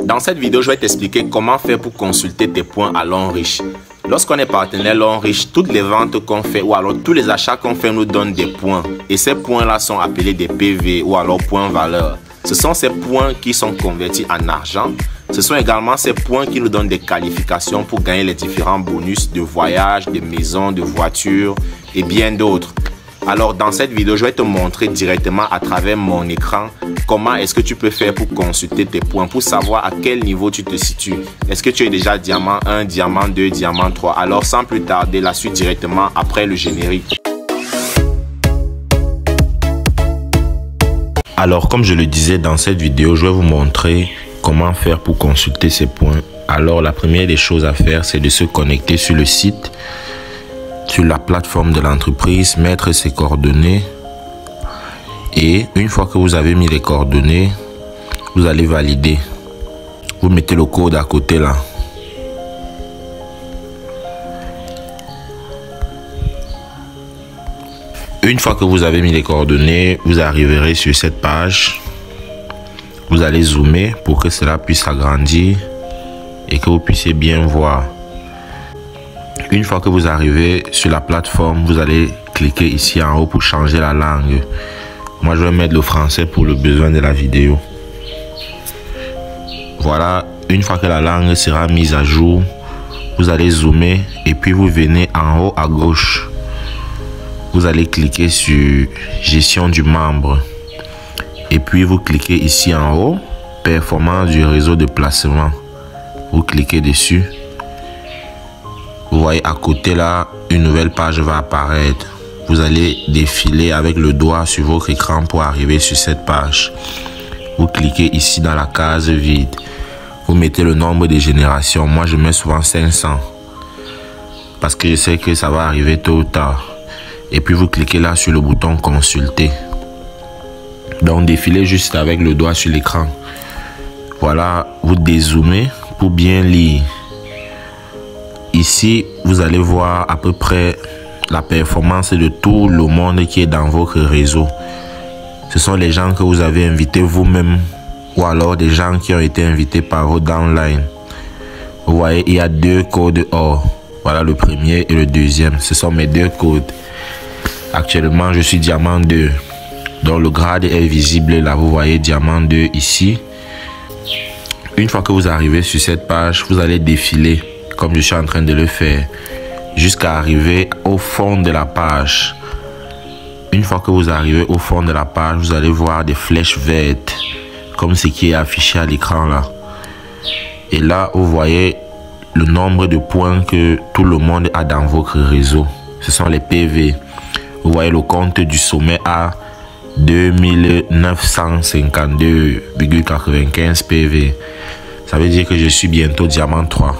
Dans cette vidéo, je vais t'expliquer comment faire pour consulter tes points à Longrich. Lorsqu'on est partenaire Longrich, toutes les ventes qu'on fait ou alors tous les achats qu'on fait nous donnent des points. Et ces points-là sont appelés des PV ou alors points valeur. Ce sont ces points qui sont convertis en argent. Ce sont également ces points qui nous donnent des qualifications pour gagner les différents bonus de voyage, de maison, de voiture et bien d'autres. Alors dans cette vidéo, je vais te montrer directement à travers mon écran comment est-ce que tu peux faire pour consulter tes points, pour savoir à quel niveau tu te situes. Est-ce que tu es déjà diamant 1, diamant 2, diamant 3? Alors sans plus tarder, la suite directement après le générique. Alors comme je le disais dans cette vidéo, je vais vous montrer comment faire pour consulter ces points. Alors la première des choses à faire, c'est de se connecter sur le site, sur la plateforme de l'entreprise, mettre ses coordonnées. Et une fois que vous avez mis les coordonnées, vous allez valider. Vous mettez le code à côté là. Une fois que vous avez mis les coordonnées, vous arriverez sur cette page. Vous allez zoomer pour que cela puisse agrandir et que vous puissiez bien voir. Une fois que vous arrivez sur la plateforme, vous allez cliquer ici en haut pour changer la langue. Moi, je vais mettre le français pour le besoin de la vidéo. Voilà, une fois que la langue sera mise à jour, vous allez zoomer et puis vous venez en haut à gauche. Vous allez cliquer sur gestion du membre. Et puis vous cliquez ici en haut, performance du réseau de placement. Vous cliquez dessus. Vous voyez à côté là, une nouvelle page va apparaître. Vous allez défiler avec le doigt sur votre écran pour arriver sur cette page. Vous cliquez ici dans la case vide. Vous mettez le nombre de générations. Moi, je mets souvent 500. Parce que je sais que ça va arriver tôt ou tard. Et puis vous cliquez là sur le bouton consulter. Donc défilez juste avec le doigt sur l'écran. Voilà, vous dézoomez pour bien lire. Ici, vous allez voir à peu près la performance de tout le monde qui est dans votre réseau. Ce sont les gens que vous avez invités vous-même ou alors des gens qui ont été invités par vos downlines. Vous voyez, il y a 2 codes or. Voilà le premier et le deuxième. Ce sont mes 2 codes. Actuellement, je suis diamant 2. Donc le grade est visible là. Vous voyez diamant 2 ici. Une fois que vous arrivez sur cette page, vous allez défiler comme je suis en train de le faire, jusqu'à arriver au fond de la page. Une fois que vous arrivez au fond de la page, vous allez voir des flèches vertes, comme ce qui est affiché à l'écran là. Et là, vous voyez le nombre de points que tout le monde a dans votre réseau. Ce sont les PV. Vous voyez le compte du sommet à 2952,95 PV. Ça veut dire que je suis bientôt diamant 3.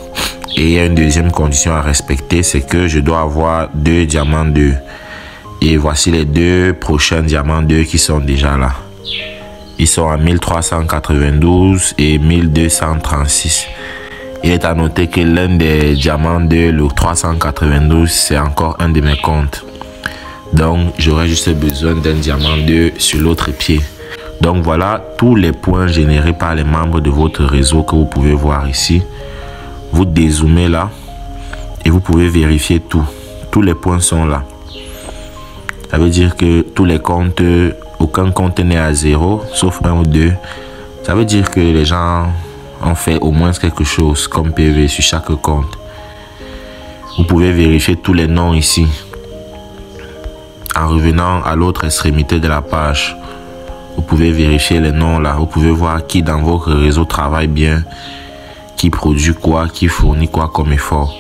Et il y a une deuxième condition à respecter, c'est que je dois avoir 2 diamants 2. Et voici les 2 prochains diamants 2 qui sont déjà là. Ils sont à 1392 et 1236. Il est à noter que l'un des diamants 2, le 392, c'est encore un de mes comptes. Donc j'aurai juste besoin d'un diamant 2 sur l'autre pied. Donc voilà tous les points générés par les membres de votre réseau que vous pouvez voir ici. Vous dézoomez là et vous pouvez vérifier tout. Tous les points sont là. Ça veut dire que tous les comptes, aucun compte n'est à 0, sauf 1 ou 2. Ça veut dire que les gens ont fait au moins quelque chose comme PV sur chaque compte. Vous pouvez vérifier tous les noms ici. En revenant à l'autre extrémité de la page, vous pouvez vérifier les noms là. Vous pouvez voir qui dans votre réseau travaille bien, qui produit quoi, qui fournit quoi comme effort.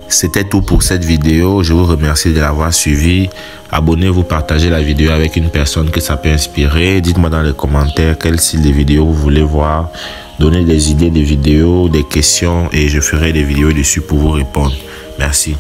C'était tout pour cette vidéo. Je vous remercie de l'avoir suivi. Abonnez-vous, partagez la vidéo avec une personne que ça peut inspirer. Dites-moi dans les commentaires quel style de vidéo vous voulez voir. Donnez des idées de vidéos, des questions et je ferai des vidéos dessus pour vous répondre. Merci.